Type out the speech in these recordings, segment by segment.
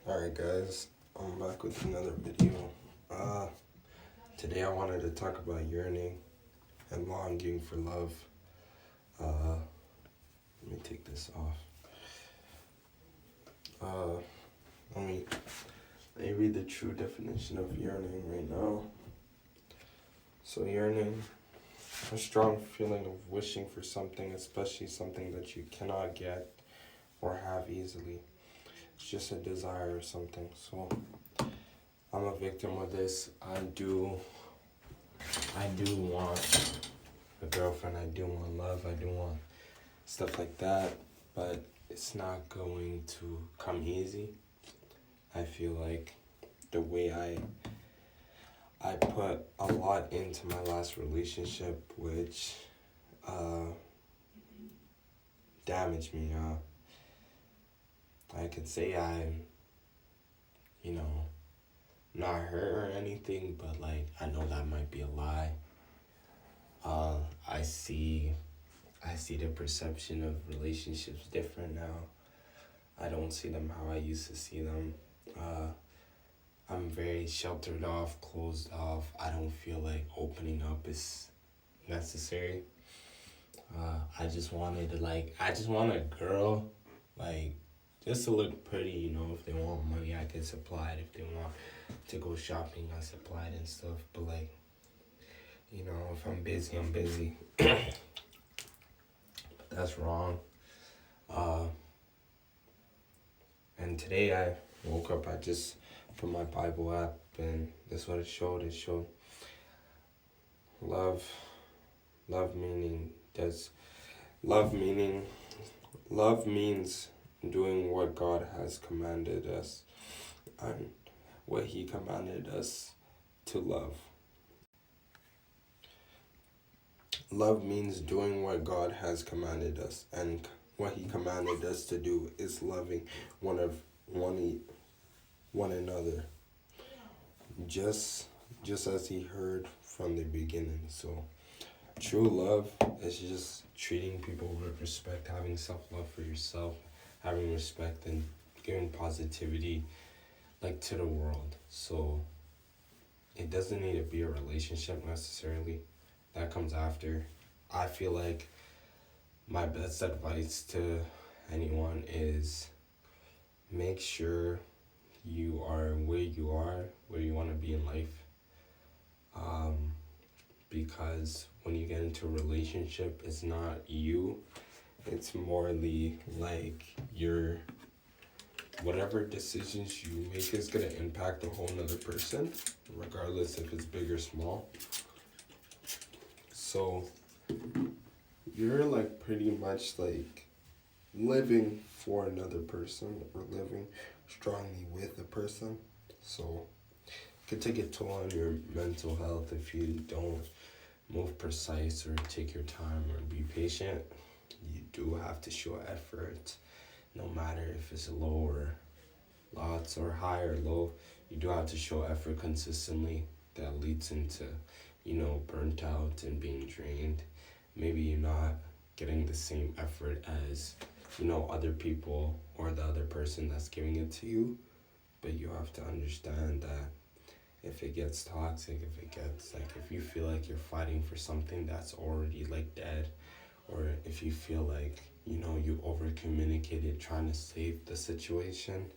Alright guys, I'm back with another video. Today I wanted to talk about yearning and longing for love. Let me take this off. Let me read the true definition of yearning right now. So yearning, a strong feeling of wishing for something, especially something that you cannot get or have easily. It's just a desire or something. So I'm a victim of this. I do want a girlfriend. I do want love. I do want stuff like that. But it's not going to come easy. I feel like the way I put a lot into my last relationship, which damaged me. I could say I'm, not hurt or anything, but like I know that might be a lie. I see the perception of relationships different now. I don't see them how I used to see them. I'm very sheltered off, closed off. I don't feel like opening up is necessary. I just want a girl, just to look pretty, If they want money, I can supply it. If they want to go shopping, I supply it and stuff. But if I'm busy, I'm busy. But that's wrong. And today I woke up, I just put my Bible app, and that's what it showed. It showed love means doing what God has commanded us and what He commanded us to love. Love means doing what God has commanded us, and what He commanded us to do is loving one another, just as He heard from the beginning. So true love is just treating people with respect, having self-love for yourself, having respect, and giving positivity to the world. So it doesn't need to be a relationship necessarily. That comes after. I feel like my best advice to anyone is make sure you are where you want to be in life. Because when you get into a relationship, it's not you. It's morely whatever decisions you make is going to impact a whole nother person, regardless if it's big or small. So you're pretty much living for another person or living strongly with a person. So it could take a toll on your mental health if you don't move precise or take your time or be patient. You do have to show effort, no matter if it's low or lots or high or low. You do have to show effort consistently. That leads into burnt out and being drained. Maybe you're not getting the same effort as other people or the other person that's giving it to you. But you have to understand that if it gets toxic, if it gets if you feel like you're fighting for something that's already dead, or if you feel like you over communicated trying to save the situation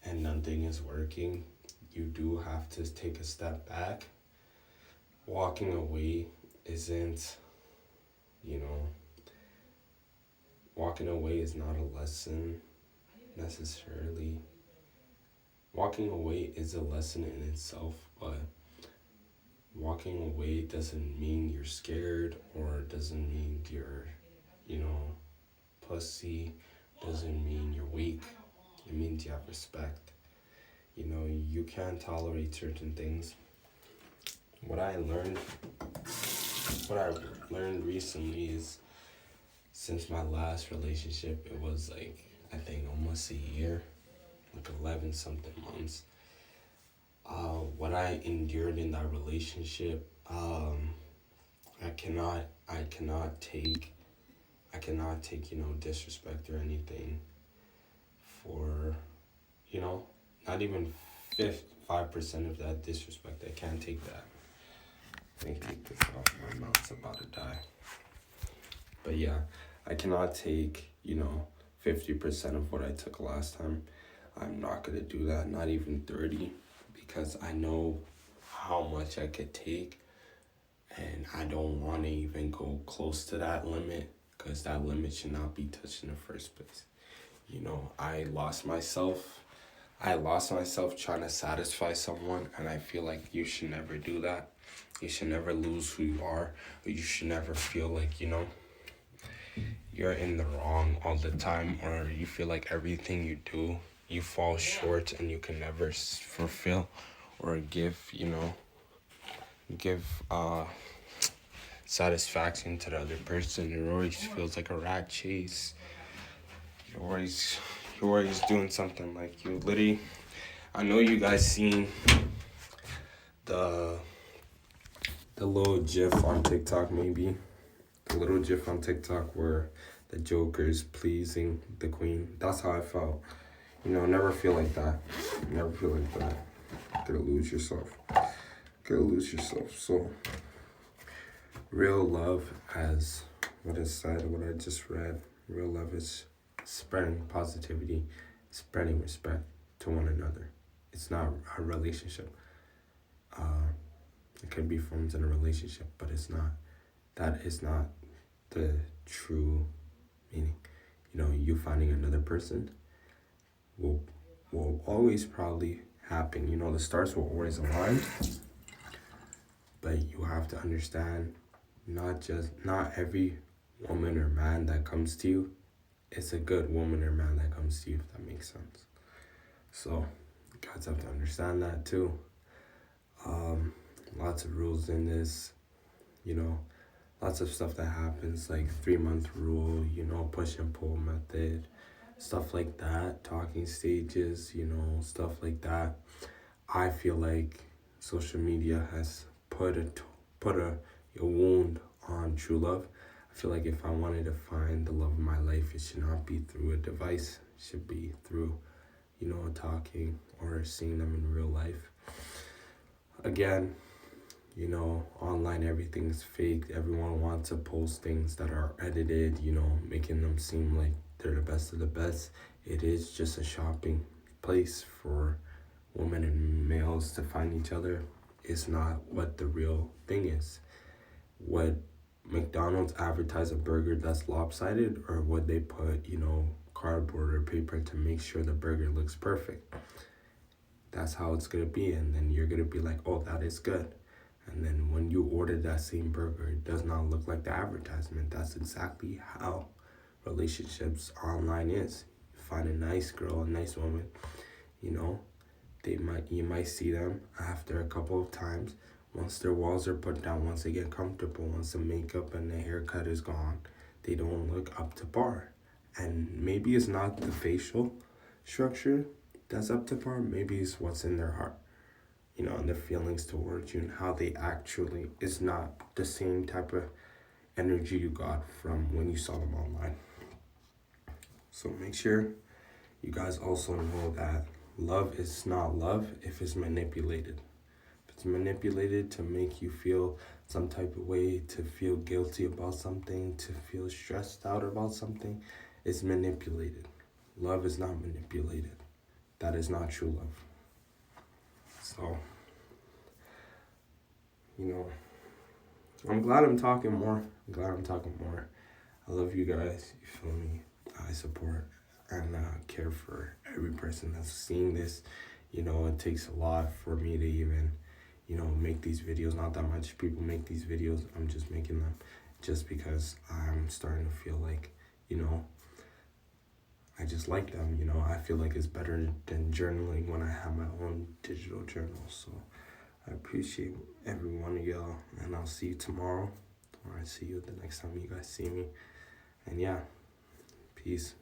and nothing is working, you do have to take a step back. Walking away isn't, walking away is not a lesson necessarily. Walking away is a lesson in itself, but walking away doesn't mean you're scared, or doesn't mean you're, pussy, doesn't mean you're weak. It means you have respect. You can't tolerate certain things. What I learned recently is, since my last relationship, it was I think almost a year, 11 something months. What I endured in that relationship, I cannot take disrespect or anything for not even 5% of that disrespect. I can't take that. Let me take this off. My mouth's about to die. But yeah, I cannot take, 50% of what I took last time. I'm not going to do that, not even 30, because I know how much I could take, and I don't want to even go close to that limit, because that limit should not be touched in the first place. I lost myself trying to satisfy someone, and I feel like you should never do that. You should never lose who you are, or you should never feel like, you're in the wrong all the time, or you feel like everything you do, you fall short and you can never fulfill or give satisfaction to the other person. It always feels like a rat chase. You're always doing something. Like, you literally, I know you guys seen the little gif on TikTok, maybe the little gif on TikTok where the Joker's pleasing the queen. That's how I felt. Never feel like that. Never feel like that. Gonna lose yourself. So, real love, as what is said, what I just read, real love is spreading positivity, spreading respect to one another. It's not a relationship. It could be formed in a relationship, but it's not. That is not the true meaning. You finding another person will always probably happen. The stars will always align, but you have to understand, not every woman or man that comes to you, it's a good woman or man that comes to you, if that makes sense. So you guys have to understand that too. Lots of rules in this, lots of stuff that happens, like 3-month rule, push and pull method, stuff like that, talking stages, stuff like that. I feel like social media has put a wound on true love. I feel like if I wanted to find the love of my life, it should not be through a device. It should be through, talking or seeing them in real life. Again, online everything is fake. Everyone wants to post things that are edited, making them seem like they're the best of the best. It is just a shopping place for women and males to find each other. It's not what the real thing is. What McDonald's advertise a burger that's lopsided, or what they put, cardboard or paper to make sure the burger looks perfect. That's how it's going to be, and then you're going to be like, oh, that is good. And then when you order that same burger, it does not look like the advertisement. That's exactly how relationships online is. You find a nice girl, a nice woman, you might see them after a couple of times. Once their walls are put down, once they get comfortable, once the makeup and the haircut is gone, they don't look up to par. And maybe it's not the facial structure that's up to par. Maybe it's what's in their heart, and their feelings towards you, and how they actually is not the same type of energy you got from when you saw them online. So make sure you guys also know that love is not love if it's manipulated. If it's manipulated to make you feel some type of way, to feel guilty about something, to feel stressed out about something, it's manipulated. Love is not manipulated. That is not true love. So, I'm glad I'm talking more. I love you guys. You feel me? I support and care for every person that's seeing this. It takes a lot for me to even, make these videos. Not that much people make these videos. I'm just making them just because I'm starting to feel like, I just like them. I feel like it's better than journaling when I have my own digital journal. So I appreciate every one of y'all, and I'll see you tomorrow, or I see you the next time you guys see me. And yeah, peace.